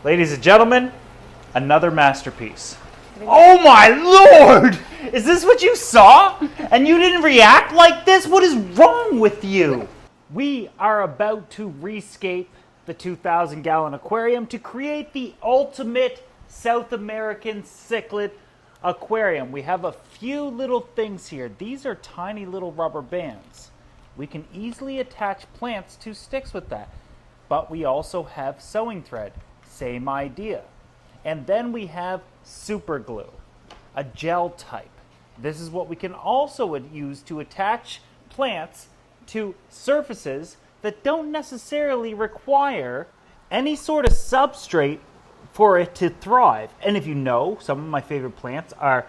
Ladies and gentlemen, another masterpiece. Oh my Lord! Is this what you saw? And you didn't react like this? What is wrong with you? We are about to rescape the 2,000-gallon aquarium to create the ultimate South American cichlid aquarium. We have a few little things here. These are tiny little rubber bands. We can easily attach plants to sticks with that. But we also have sewing thread. Same idea. And then we have super glue, a gel type. This is what we can also use to attach plants to surfaces that don't necessarily require any sort of substrate for it to thrive. And if you know, some of my favorite plants are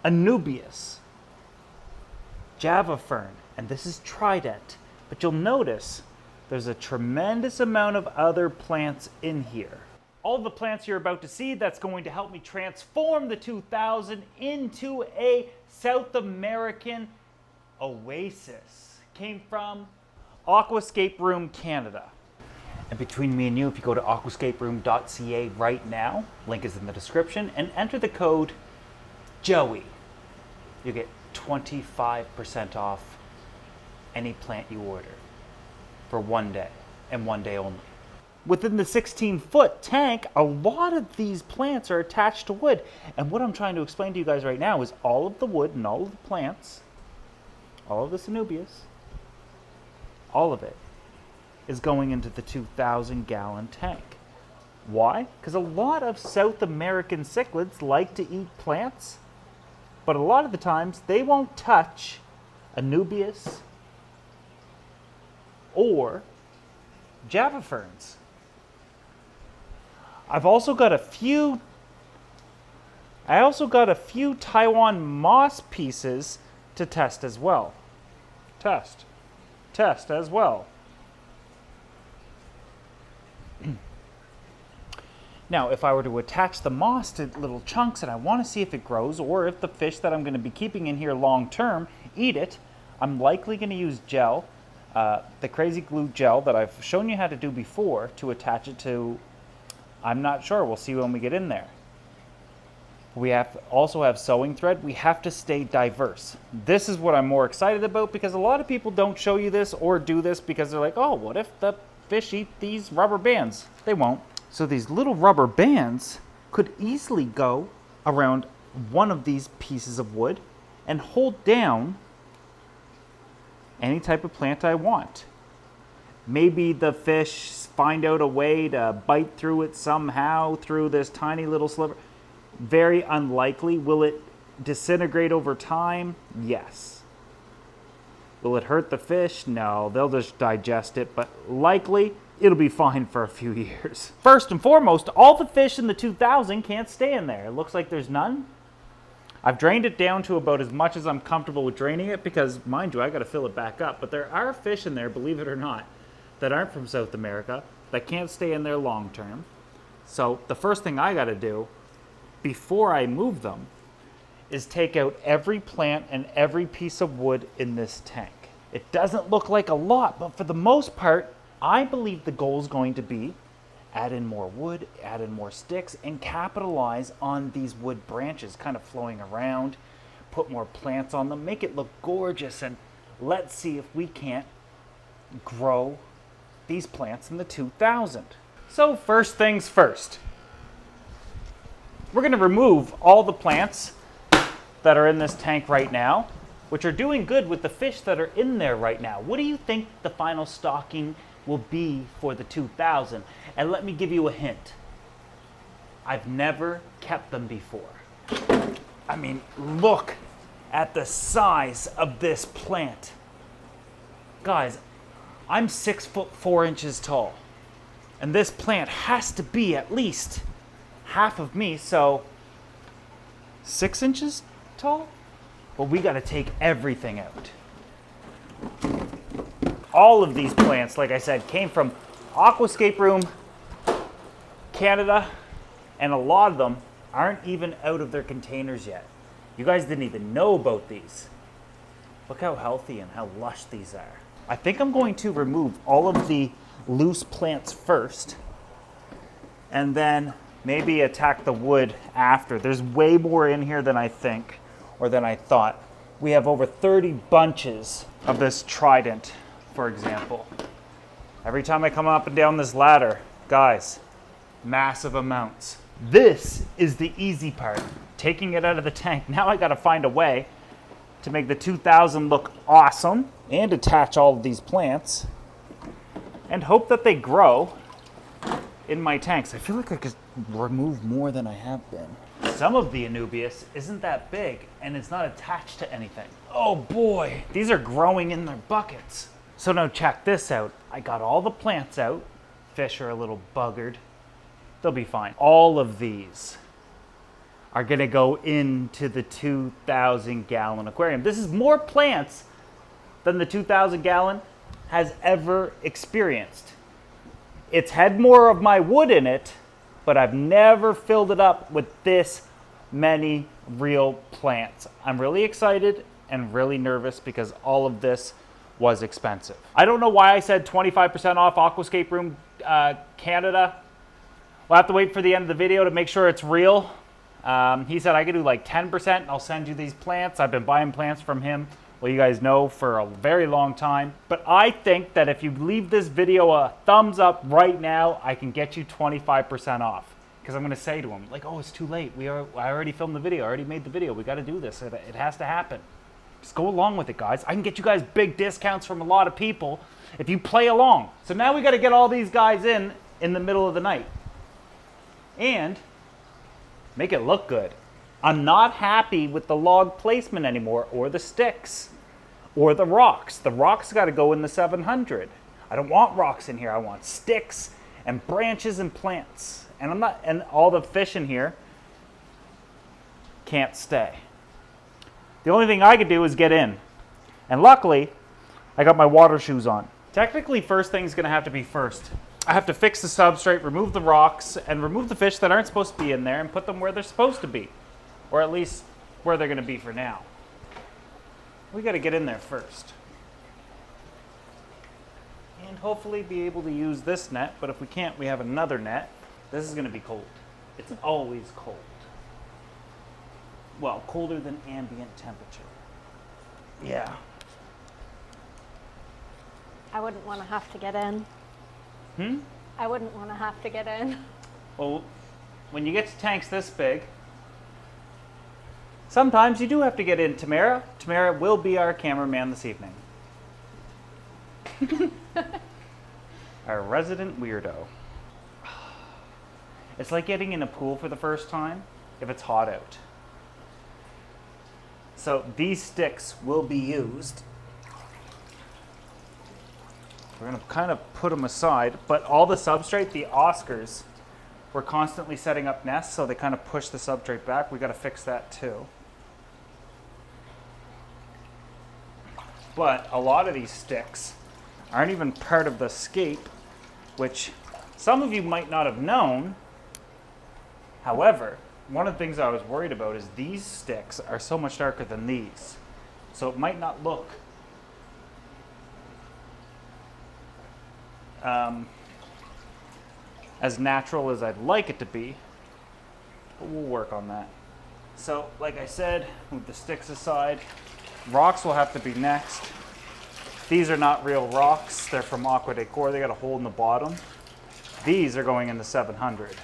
Anubias, Java fern, and this is Trident. But you'll notice there's a tremendous amount of other plants in here. All the plants you're about to see, that's going to help me transform the 2000 into a South American oasis. Came from Aquascape Room Canada. And between me and you, if you go to aquascaperoom.ca right now, link is in the description, and enter the code JOEY, you get 25% off any plant you order for 1 day and 1 day only. Within the 16-foot tank, a lot of these plants are attached to wood. And what I'm trying to explain to you guys right now is all of the wood and all of the plants, all of the Anubias, all of it is going into the 2,000-gallon tank. Why? Because a lot of South American cichlids like to eat plants, but a lot of the times they won't touch Anubias or Java ferns. I also got a few Taiwan moss pieces to test as well. Test as well. Now, if I were to attach the moss to little chunks and I want to see if it grows or if the fish that I'm going to be keeping in here long term eat it, I'm likely going to use gel, the crazy glue gel that I've shown you how to do before to attach it to. I'm not sure. We'll see when we get in there. We also have sewing thread. We have to stay diverse. This is what I'm more excited about because a lot of people don't show you this or do this because they're like, oh, what if the fish eat these rubber bands? They won't. So these little rubber bands could easily go around one of these pieces of wood and hold down any type of plant I want. Maybe the fish find out a way to bite through it somehow through this tiny little sliver. Very unlikely. Will it disintegrate over time? Yes. Will it hurt the fish? No, they'll just digest it, but likely it'll be fine for a few years. First and foremost, all the fish in the 2000 can't stay in there. It looks like there's none. I've drained it down to about as much as I'm comfortable with draining it because, mind you, I got to fill it back up. But there are fish in there, believe it or not, that aren't from South America that can't stay in there long term. So the first thing I got to do before I move them is take out every plant and every piece of wood in this tank. It doesn't look like a lot, but for the most part, I believe the goal is going to be add in more wood, add in more sticks, and capitalize on these wood branches kind of flowing around, put more plants on them, make it look gorgeous, and let's see if we can't grow these plants in the 2000. So first things first, we're going to remove all the plants that are in this tank right now, which are doing good with the fish that are in there right now. What do you think the final stocking will be for the 2000? And let me give you a hint. I've never kept them before. I mean, look at the size of this plant. Guys, I'm 6'4" tall. And this plant has to be at least half of me, so 6 inches tall? Well, we got to take everything out. All of these plants, like I said, came from Aquascape Room Canada, and a lot of them aren't even out of their containers yet. You guys didn't even know about these. Look how healthy and how lush these are. I think I'm going to remove all of the loose plants first, and then maybe attack the wood after. There's way more in here than I think, or than I thought. We have over 30 bunches of this trident, for example. Every time I come up and down this ladder, guys, massive amounts. This is the easy part, taking it out of the tank. Now I gotta find a way to make the 2000 look awesome and attach all of these plants and hope that they grow in my tanks. I feel like I could remove more than I have been. Some of the Anubias isn't that big and it's not attached to anything. Oh boy, these are growing in their buckets. So now check this out. I got all the plants out. Fish are a little buggered. They'll be fine. All of these are gonna go into the 2,000 gallon aquarium. This is more plants than the 2,000 gallon has ever experienced. It's had more of my wood in it, but I've never filled it up with this many real plants. I'm really excited and really nervous because all of this was expensive. I don't know why I said 25% off Aquascape Room Canada. We'll have to wait for the end of the video to make sure it's real. He said I could do like 10%. I'll send you these plants. I've been buying plants from him, well, you guys know, for a very long time. But I think that if you leave this video a thumbs up right now, I can get you 25% off. Because I'm going to say to him, like, oh, it's too late. I already filmed the video. I already made the video. We got to do this. It has to happen. Just go along with it, guys. I can get you guys big discounts from a lot of people if you play along. So now we got to get all these guys in the middle of the night. And make it look good. I'm not happy with the log placement anymore, or the sticks, or the rocks. The rocks got to go in the 700. I don't want rocks in here. I want sticks and branches and plants. And all the fish in here can't stay. The only thing I could do is get in. And luckily, I got my water shoes on. Technically, first thing's gonna have to be first. I have to fix the substrate, remove the rocks, and remove the fish that aren't supposed to be in there and put them where they're supposed to be. Or at least where they're gonna be for now. We gotta get in there first. And hopefully be able to use this net, but if we can't, we have another net. This is gonna be cold. It's always cold. Well, colder than ambient temperature. Yeah. I wouldn't want to have to get in. I wouldn't want to have to get in. Well, when you get to tanks this big, sometimes you do have to get in. Tamara will be our cameraman this evening. Our resident weirdo. It's like getting in a pool for the first time if it's hot out. So these sticks will be used. We're going to kind of put them aside, but all the substrate, the Oscars, we're constantly setting up nests, so they kind of push the substrate back. We got to fix that too. But a lot of these sticks aren't even part of the scape, which some of you might not have known. However, one of the things I was worried about is these sticks are so much darker than these. So it might not look as natural as I'd like it to be, but we'll work on that. So, like I said, move the sticks aside. Rocks will have to be next. These are not real rocks. They're from Aqua Decor. They got a hole in the bottom. These are going in the 700.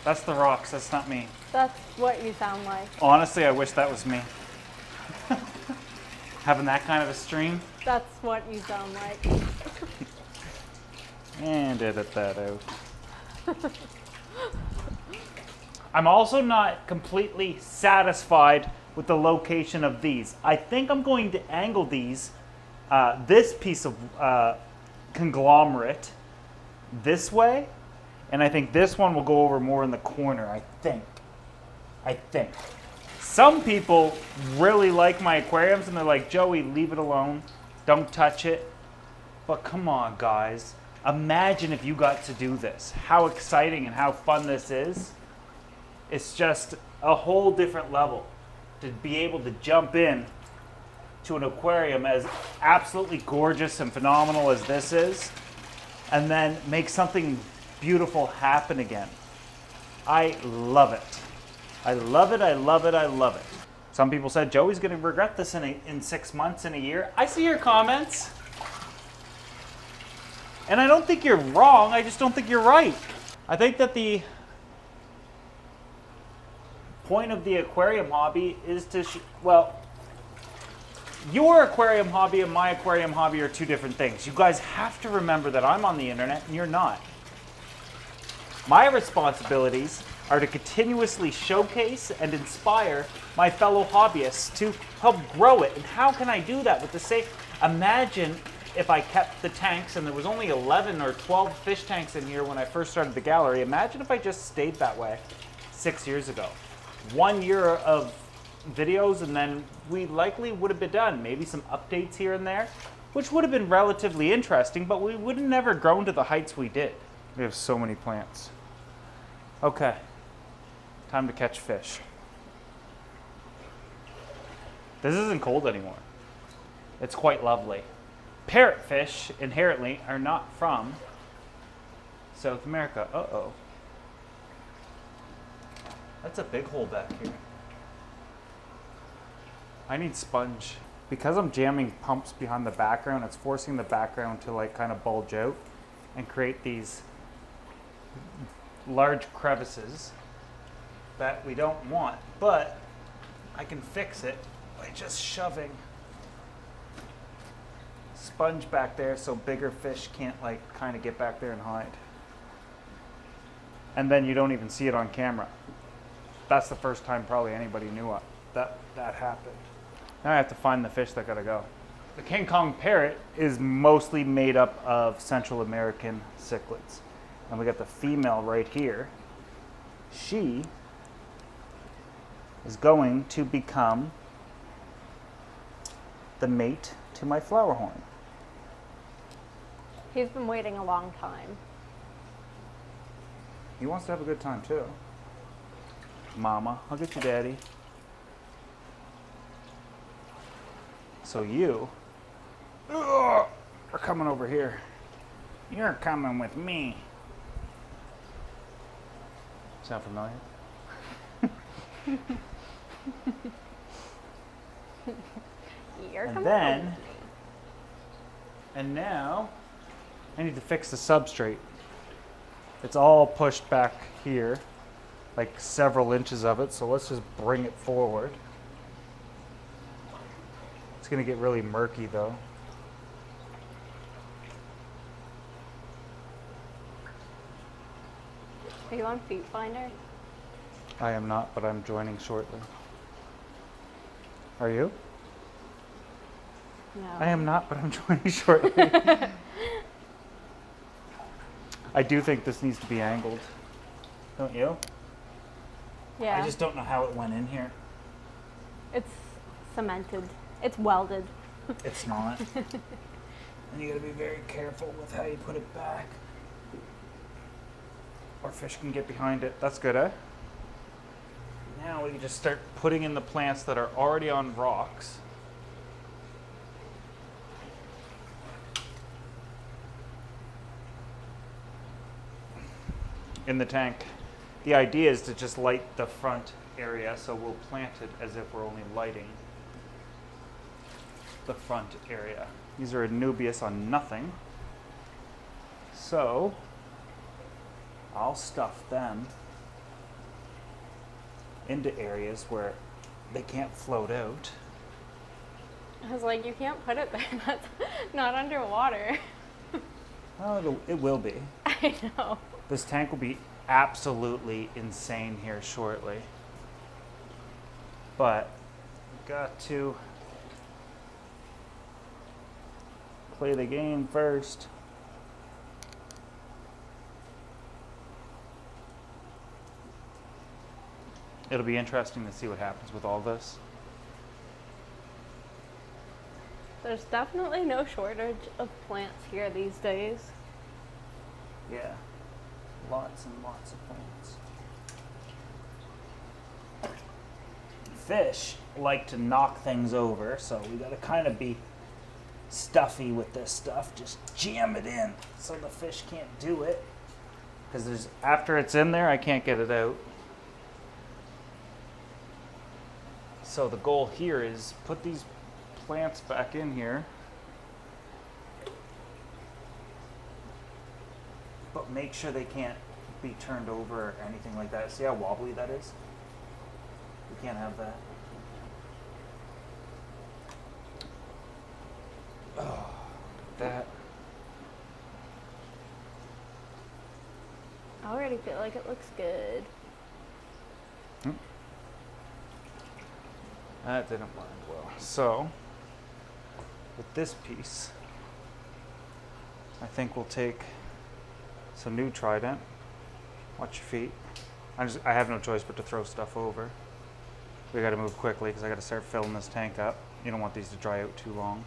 That's the rocks, that's not me. That's what you sound like. Honestly, I wish that was me. Having that kind of a stream. That's what you sound like. And edit that out. I'm also not completely satisfied with the location of these. I think I'm going to angle these, this piece of conglomerate this way. And I think this one will go over more in the corner, I think. Some people really like my aquariums and they're like, Joey, leave it alone. Don't touch it. But come on, guys. Imagine if you got to do this. How exciting and how fun this is. It's just a whole different level to be able to jump in to an aquarium as absolutely gorgeous and phenomenal as this is, and then make something beautiful happen again. I love it. I love it, I love it, I love it. Some people said Joey's gonna regret this in 6 months, in a year. I see your comments. And I don't think you're wrong, I just don't think you're right. I think that the point of the aquarium hobby is to, well, your aquarium hobby and my aquarium hobby are two different things. You guys have to remember that I'm on the internet and you're not. My responsibilities are to continuously showcase and inspire my fellow hobbyists to help grow it. And how can I do that with the same? Imagine if I kept the tanks, and there was only 11 or 12 fish tanks in here when I first started the gallery. Imagine if I just stayed that way 6 years ago. 1 year of videos, and then we likely would have been done. Maybe some updates here and there, which would have been relatively interesting, but we would have never grown to the heights we did. We have so many plants. Okay, time to catch fish. This isn't cold anymore. It's quite lovely. Parrotfish inherently are not from South America. Uh-oh. That's a big hole back here. I need sponge. Because I'm jamming pumps behind the background, it's forcing the background to like kind of bulge out and create these large crevices that we don't want, but I can fix it by just shoving sponge back there so bigger fish can't like kind of get back there and hide. And then you don't even see it on camera. That's the first time probably anybody knew that happened. Now I have to find the fish that gotta go. The King Kong parrot is mostly made up of Central American cichlids. And we got the female right here. She is going to become the mate to my flower horn. He's been waiting a long time. He wants to have a good time too. Mama, I'll get you daddy. So you are coming over here. You're coming with me. Sound familiar? And now I need to fix the substrate. It's all pushed back here, like several inches of it, so let's just bring it forward. It's gonna get really murky though. Are you on Feet Finder? I am not, but I'm joining shortly. Are you? No. I am not, but I'm joining shortly. I do think this needs to be angled. Don't you? Yeah. I just don't know how it went in here. It's cemented. It's welded. It's not. And you gotta be very careful with how you put it back. Or fish can get behind it. That's good, eh? Now we can just start putting in the plants that are already on rocks. In the tank. The idea is to just light the front area, so we'll plant it as if we're only lighting the front area. These are Anubias on nothing. So I'll stuff them into areas where they can't float out. I was like, you can't put it there. That's not underwater. Oh, it will be. I know. This tank will be absolutely insane here shortly. But we've got to play the game first. It'll be interesting to see what happens with all this. There's definitely no shortage of plants here these days. Yeah, lots and lots of plants. Fish like to knock things over, so we gotta kind of be stuffy with this stuff. Just jam it in so the fish can't do it. Because after it's in there, I can't get it out. So the goal here is put these plants back in here, but make sure they can't be turned over or anything like that. See how wobbly that is? We can't have that. Oh, that. I already feel like it looks good. That didn't blend well. So, with this piece, I think we'll take some new Trident. Watch your feet. I have no choice but to throw stuff over. We gotta move quickly because I gotta start filling this tank up. You don't want these to dry out too long.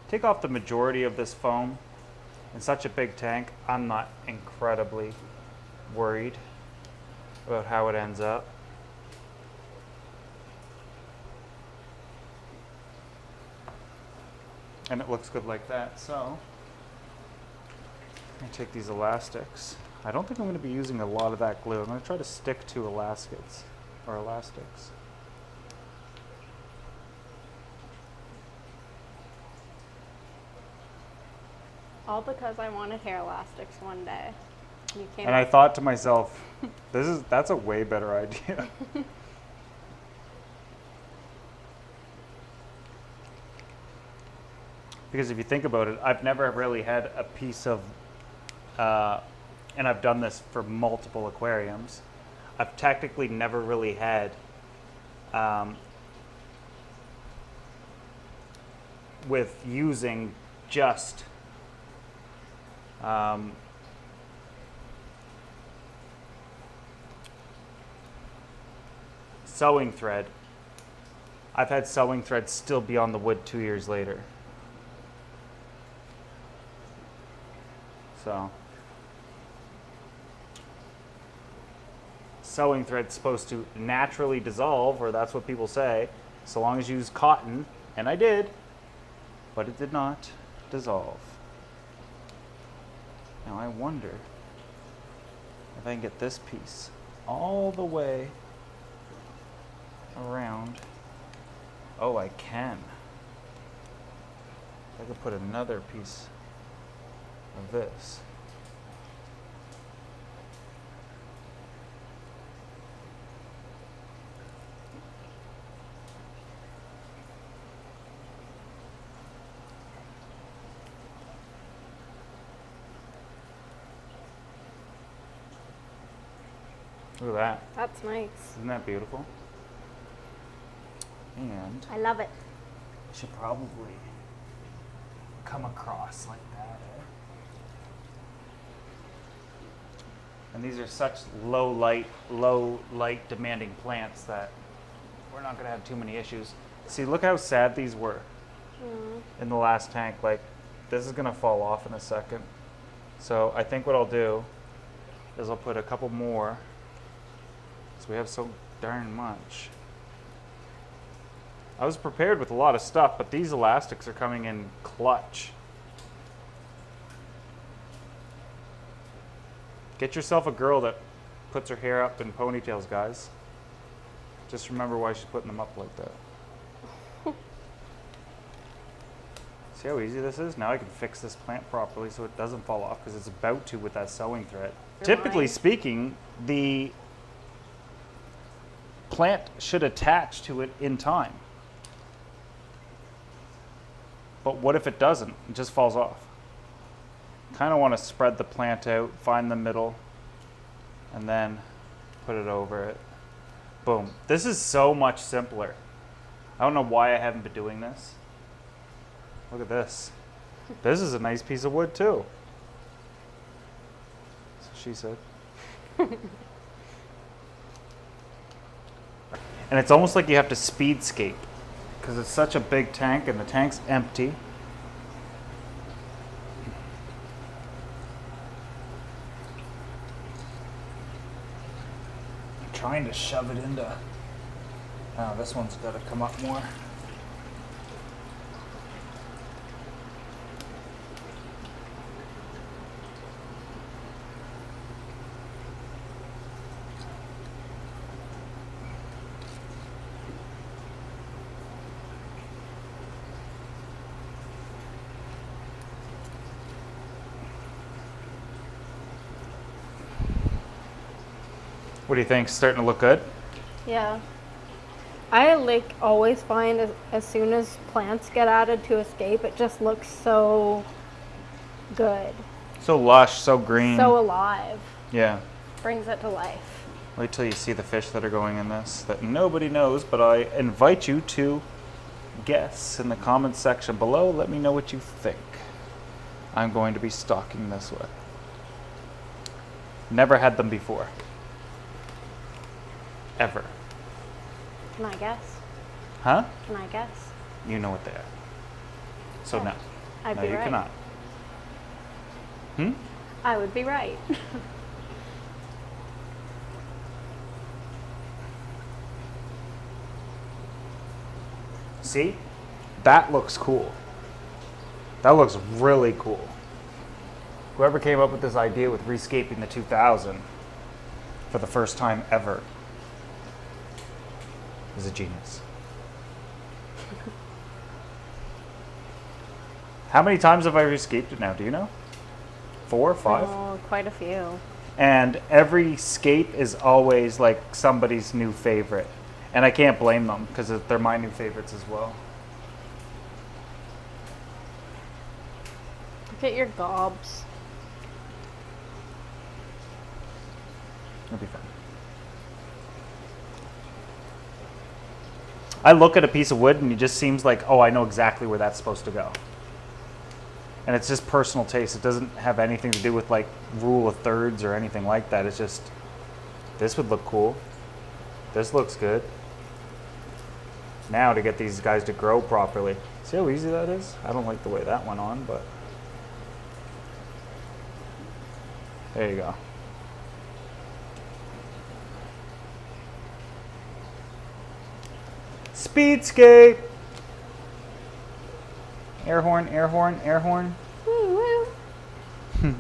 Take off the majority of this foam. In such a big tank, I'm not incredibly worried about how it ends up. And it looks good like that, so I'm gonna take these elastics. I don't think I'm gonna be using a lot of that glue. I'm gonna try to stick to elastics. All because I wanted hair elastics one day. You came And I thought to myself, that's a way better idea. Because if you think about it, I've never really had a piece of, and I've done this for multiple aquariums, I've technically never really had, with using just sewing thread, I've had sewing thread still be on the wood 2 years later. So, sewing thread's supposed to naturally dissolve, or that's what people say, so long as you use cotton, and I did, but it did not dissolve. Now I wonder if I can get this piece all the way around. Oh, I can. I could put another piece of this. Look at that. That's nice. Isn't that beautiful? And I love it. it should probably come across like that. And these are such low light demanding plants that we're not going to have too many issues. See, look how sad these were in the last tank. Like, this is going to fall off in a second. So I think what I'll do is I'll put a couple more, because we have so darn much. I was prepared with a lot of stuff, but these elastics are coming in clutch. Get yourself a girl that puts her hair up in ponytails, guys. Just remember why she's putting them up like that. See how easy this is? Now I can fix this plant properly so it doesn't fall off, because it's about to with that sewing thread. Typically speaking, the plant should attach to it in time. But what if it doesn't? It just falls off. Kind of want to spread the plant out, find the middle, and then put it over it. Boom. This is so much simpler. I don't know why I haven't been doing this. Look at this. This is a nice piece of wood too. So she said. And it's almost like you have to speed scape, because it's such a big tank and the tank's empty. I'm trying to shove it into Oh, this one's got to come up more. What do you think? Starting to look good? Yeah. I like always find as soon as plants get added to Escape, it just looks so good. So lush, so green. So alive. Yeah. Brings it to life. Wait till you see the fish that are going in this that nobody knows, but I invite you to guess in the comments section below. Let me know what you think I'm going to be stocking this with. Never had them before. Ever. Can I guess? Huh? Can I guess? You know what they are. So Yeah. no. I'd No, be you right. cannot. Hmm? I would be right. See? That looks cool. That looks really cool. Whoever came up with this idea with rescaping the 2000 for the first time ever is a genius. How many times have I rescaped it now? Do you know? 4 or 5? Oh, quite a few. And every scape is always like somebody's new favorite. And I can't blame them because they're my new favorites as well. Look at your gobs. It'll be fun. I look at a piece of wood and it just seems like, oh, I know exactly where that's supposed to go. And it's just personal taste. It doesn't have anything to do with like rule of thirds or anything like that. It's just, this would look cool. This looks good. Now to get these guys to grow properly. See how easy that is? I don't like the way that went on, but there you go. Speedscape. Air horn, air horn, air horn. Woo woo.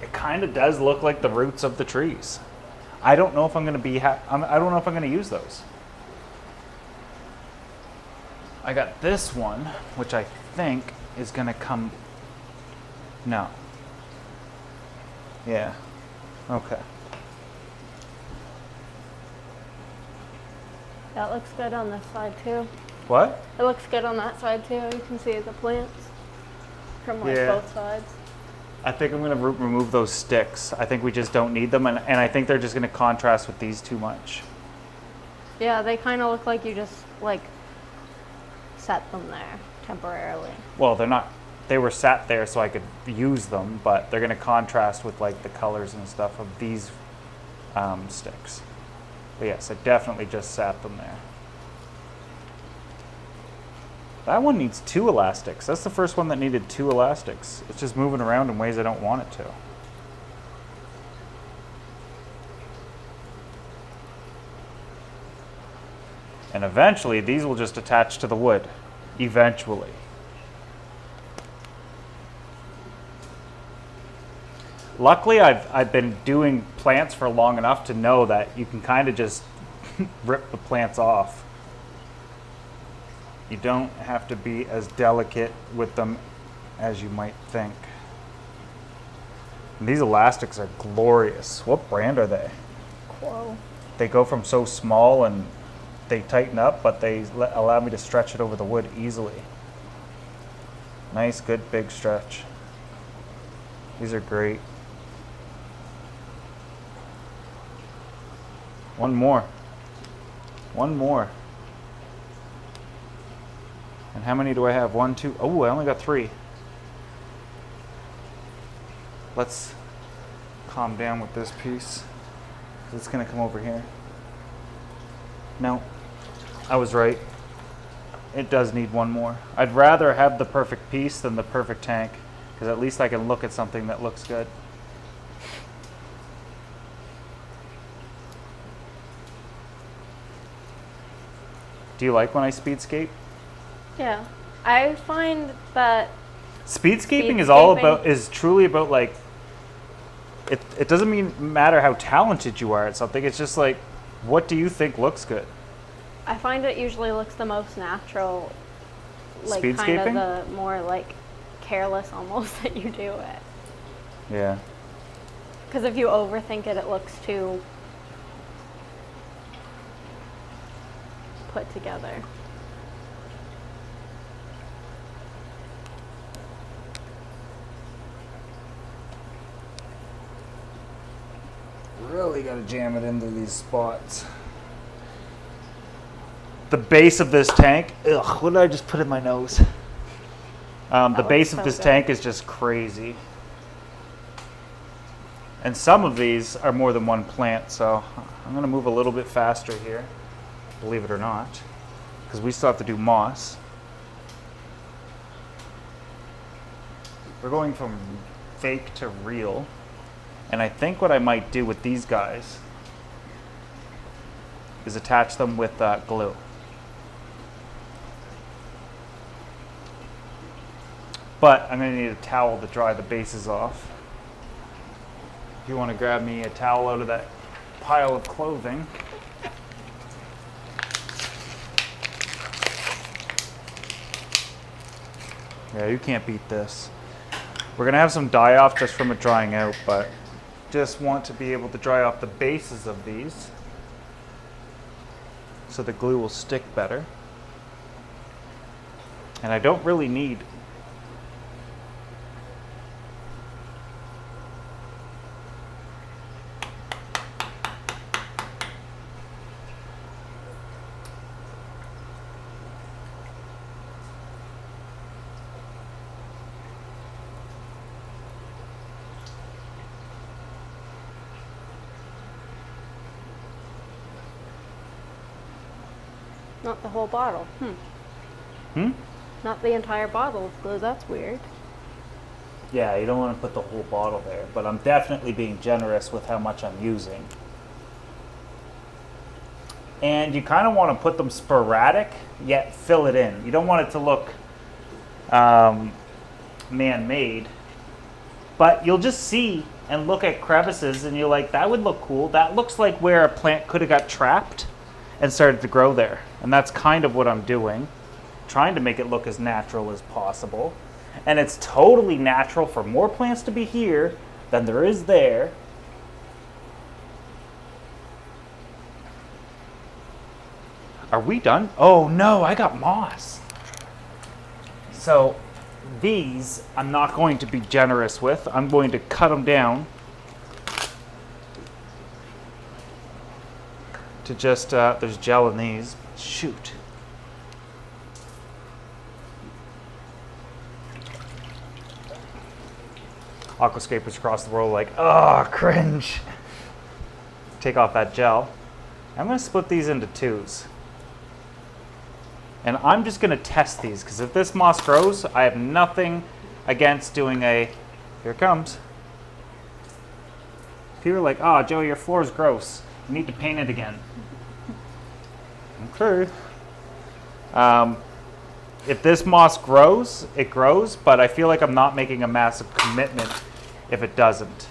It kind of does look like the roots of the trees. I don't know if I'm going to be. I don't know if I'm going to use those. I got this one, which I think is going to come. No. Yeah. Okay. That looks good on this side too. What? It looks good on that side too. You can see the plants from like Yeah. both sides. I think I'm going to remove those sticks. I think we just don't need them, and I think they're just going to contrast with these too much. Yeah, they kind of look like you just like set them there temporarily. Well, they're not. They were sat there so I could use them, but they're going to contrast with like the colors and stuff of these sticks. But yes, I definitely just sat them there. That one needs 2 elastics. That's the first one that needed 2 elastics. It's just moving around in ways I don't want it to. And eventually, these will just attach to the wood. Eventually. Luckily, I've been doing plants for long enough to know that you can kind of just rip the plants off. You don't have to be as delicate with them as you might think. And these elastics are glorious. What brand are they? Whoa. They go from so small and they tighten up, but they allow me to stretch it over the wood easily. Nice, good, big stretch. These are great. One more. One more. And how many do I have? 1, 2. Oh, I only got 3. Let's calm down with this piece. It's going to come over here. No, I was right. It does need one more. I'd rather have the perfect piece than the perfect tank, because at least I can look at something that looks good. Do you like when I speedscape? Yeah. I find that Speedscaping is truly about like, it doesn't matter how talented you are at something, it's just like, what do you think looks good? I find it usually looks the most natural, like kind Speedscaping? of the more like careless almost that you do it. Yeah. Because if you overthink it, it looks too put together. Really gotta jam it into these spots. The base of this tank, ugh, what did I just put in my nose? The base of this tank is just crazy. And some of these are more than one plant, so I'm gonna move a little bit faster here, believe it or not, because we still have to do moss. We're going from fake to real. And I think what I might do with these guys is attach them with glue. But I'm going to need a towel to dry the bases off. If you want to grab me a towel out of that pile of clothing. Yeah, you can't beat this. We're going to have some dye off just from it drying out, but just want to be able to dry off the bases of these so the glue will stick better. And I don't really need Not the whole bottle. Not the entire bottle of glue. That's weird. Yeah, you don't want to put the whole bottle there, but I'm definitely being generous with how much I'm using. And you kind of want to put them sporadic, yet fill it in. You don't want it to look man-made, but you'll just see and look at crevices and you're like, that would look cool. That looks like where a plant could have got trapped and started to grow there. And that's kind of what I'm doing, trying to make it look as natural as possible. And it's totally natural for more plants to be here than there is there. Are we done? Oh no, I got moss. So these I'm not going to be generous with. I'm going to cut them down to just, there's gel in these. Shoot. Aquascapers across the world like, oh, cringe. Take off that gel. I'm going to split these into twos. And I'm just going to test these, because if this moss grows, I have nothing against doing a, here it comes. People are like, oh, Joey, your floor is gross. You need to paint it again. Okay. If this moss grows, it grows, but I feel like I'm not making a massive commitment if it doesn't.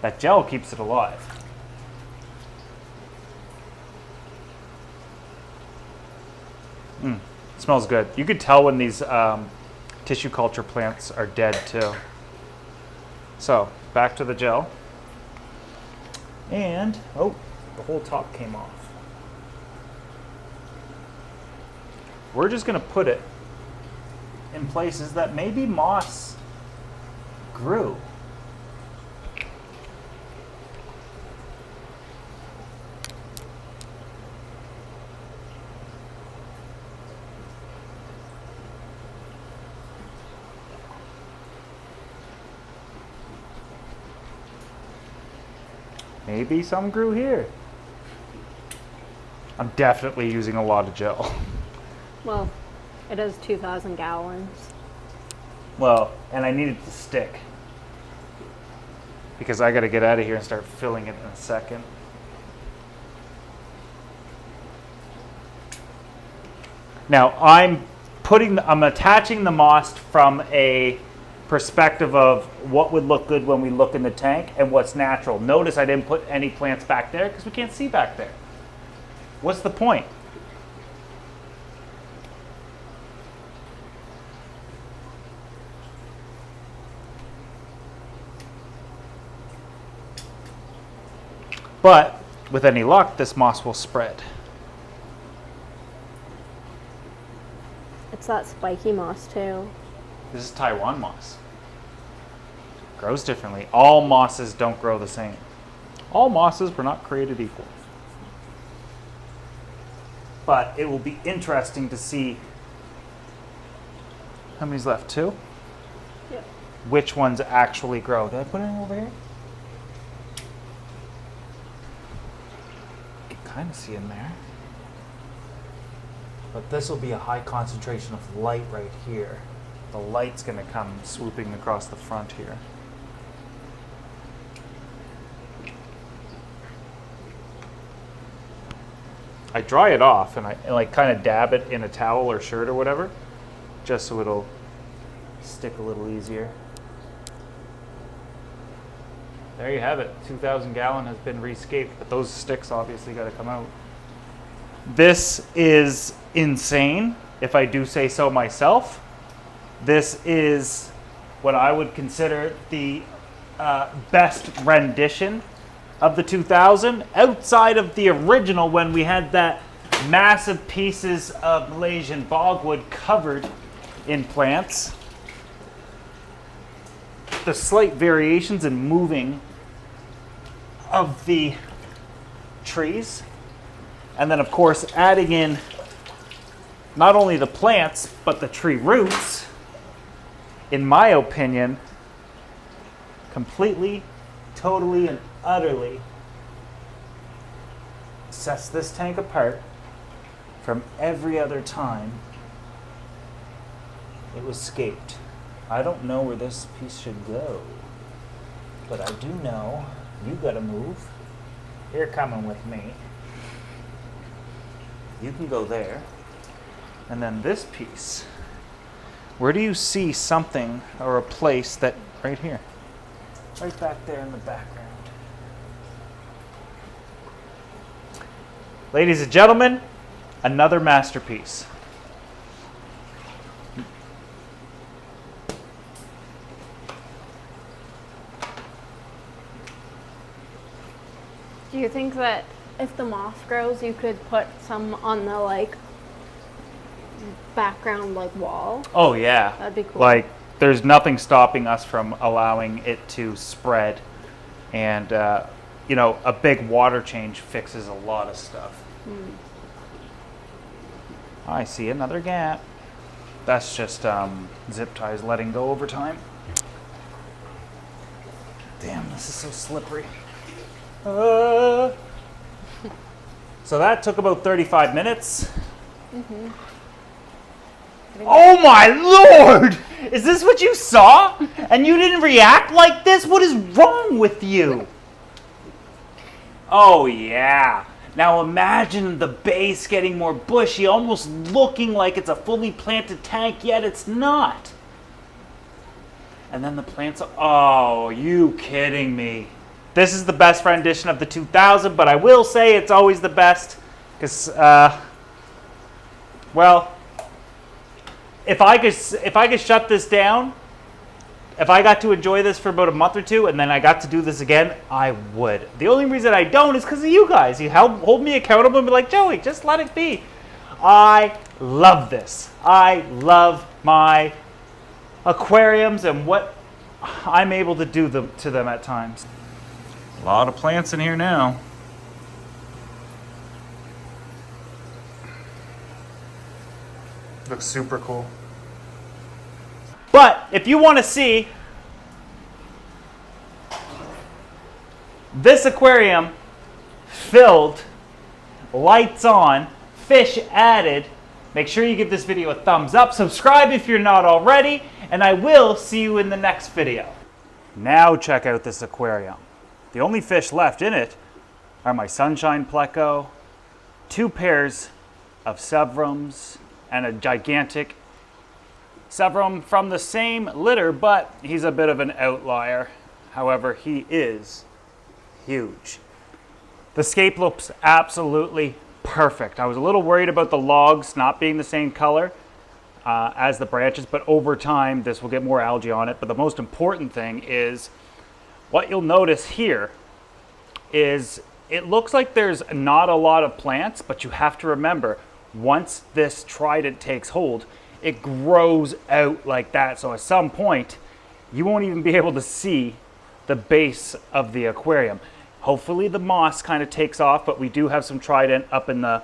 That gel keeps it alive. It smells good. You could tell when these tissue culture plants are dead too. So, back to the gel. And, oh, the whole top came off. We're just going to put it in places that maybe moss grew. Maybe some grew here. I'm definitely using a lot of gel. Well, it is 2,000 gallons. Well, and I need it to stick. Because I got to get out of here and start filling it in a second. Now, I'm attaching the moss from a perspective of what would look good when we look in the tank and what's natural. Notice I didn't put any plants back there because we can't see back there. What's the point? But with any luck, this moss will spread. It's that spiky moss too. This is Taiwan moss. Grows differently. All mosses don't grow the same. All mosses were not created equal. But it will be interesting to see how many's left. 2? Yeah. Which ones actually grow. Did I put any over here? You can kind of see in there. But this will be a high concentration of light right here. The light's going to come swooping across the front here. I dry it off and I like kind of dab it in a towel or shirt or whatever, just so it'll stick a little easier. There you have it. 2,000 gallon has been rescaped, but those sticks obviously got to come out. This is insane, if I do say so myself. This is what I would consider the best rendition of the 2000, outside of the original when we had that massive pieces of Malaysian bogwood covered in plants. The slight variations in moving of the trees, and then of course adding in not only the plants but the tree roots, in my opinion, completely, totally, and utterly sets this tank apart from every other time it was scaped. I don't know where this piece should go, but I do know you gotta move. You're coming with me. You can go there. And then this piece, where do you see something or a place that, right here, right back there in the background. Ladies and gentlemen, another masterpiece. Do you think that if the moss grows, you could put some on the like background like wall? Oh yeah. That'd be cool. Like there's nothing stopping us from allowing it to spread, and you know, a big water change fixes a lot of stuff. I see another gap. That's just zip ties letting go over time. Damn, this is so slippery. So that took about 35 minutes. Mm-hmm. Oh my lord! Is this what you saw? And you didn't react like this? What is wrong with you? Oh yeah. Now imagine the base getting more bushy, almost looking like it's a fully planted tank, yet it's not. And then the plants, oh, you kidding me. This is the best rendition of the 2000, but I will say it's always the best because, well, if I could shut this down, if I got to enjoy this for about a month or two and then I got to do this again, I would. The only reason I don't is because of you guys. You hold me accountable and be like, Joey, just let it be. I love this. I love my aquariums and what I'm able to do to them at times. A lot of plants in here now. Looks super cool. But if you want to see this aquarium filled lights on, fish added. Make sure you give this video a thumbs up, subscribe if you're not already, and I will see you in the next video. Now check out this aquarium. The only fish left in it are my sunshine pleco, 2 pairs of sevrums, and a gigantic sevrum from the same litter, but he's a bit of an outlier. However, he is huge. The scape looks absolutely perfect. I was a little worried about the logs not being the same color as the branches, but over time this will get more algae on it. But the most important thing is what you'll notice here is it looks like there's not a lot of plants, but you have to remember, once this trident takes hold, it grows out like that. So at some point, you won't even be able to see the base of the aquarium. Hopefully the moss kind of takes off, but we do have some trident up in the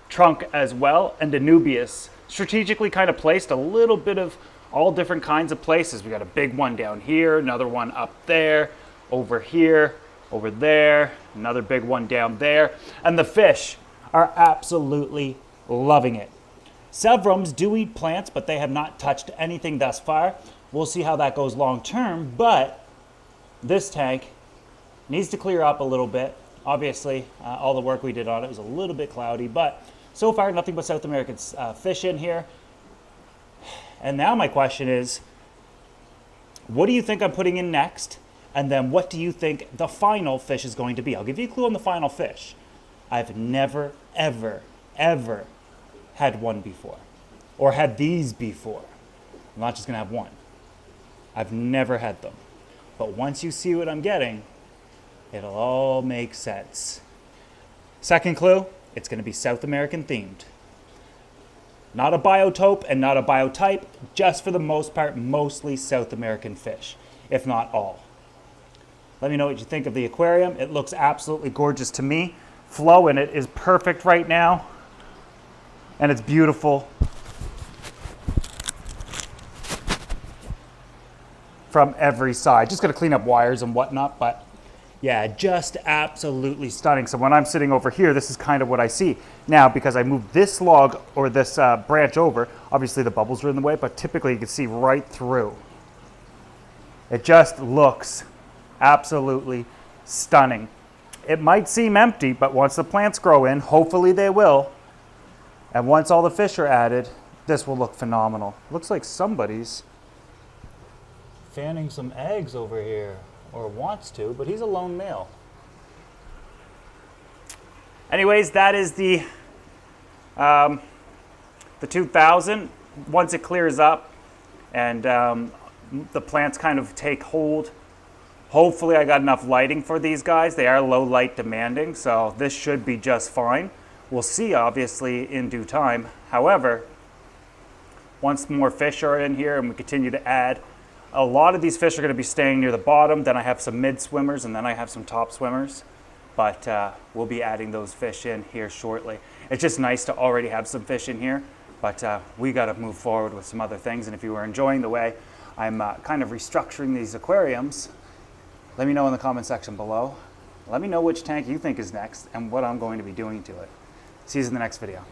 trunk as well, and Danubius strategically kind of placed a little bit of all different kinds of places. We got a big one down here, another one up there, over here, over there, another big one down there, and the fish are absolutely loving it. Sevrums do eat plants, but they have not touched anything thus far. We'll see how that goes long term, but this tank needs to clear up a little bit. Obviously, all the work we did on it was a little bit cloudy, but so far nothing but South American fish in here. And now my question is, what do you think I'm putting in next? And then what do you think the final fish is going to be? I'll give you a clue on the final fish. I've never, ever, ever had one before, or had these before. I'm not just gonna have one. I've never had them. But once you see what I'm getting, it'll all make sense. Second clue, it's gonna be South American themed. Not a biotope and not a biotype, just for the most part, mostly South American fish, if not all. Let me know what you think of the aquarium. It looks absolutely gorgeous to me. Flow in it is perfect right now, and it's beautiful. From every side. Just gonna clean up wires and whatnot, but yeah, just absolutely stunning. So when I'm sitting over here, this is kind of what I see. Now, because I moved this log or this branch over, obviously the bubbles are in the way, but typically you can see right through. It just looks absolutely stunning. It might seem empty, but once the plants grow in, hopefully they will, and once all the fish are added, this will look phenomenal. Looks like somebody's fanning some eggs over here, or wants to, but he's a lone male. Anyways, that is the 2000. Once it clears up and the plants kind of take hold, hopefully I got enough lighting for these guys. They are low light demanding, so this should be just fine. We'll see, obviously, in due time. However, once more fish are in here and we continue to add, a lot of these fish are going to be staying near the bottom. Then I have some mid swimmers, and then I have some top swimmers. But we'll be adding those fish in here shortly. It's just nice to already have some fish in here, but we got to move forward with some other things. And if you are enjoying the way I'm kind of restructuring these aquariums, let me know in the comment section below. Let me know which tank you think is next and what I'm going to be doing to it. See you in the next video.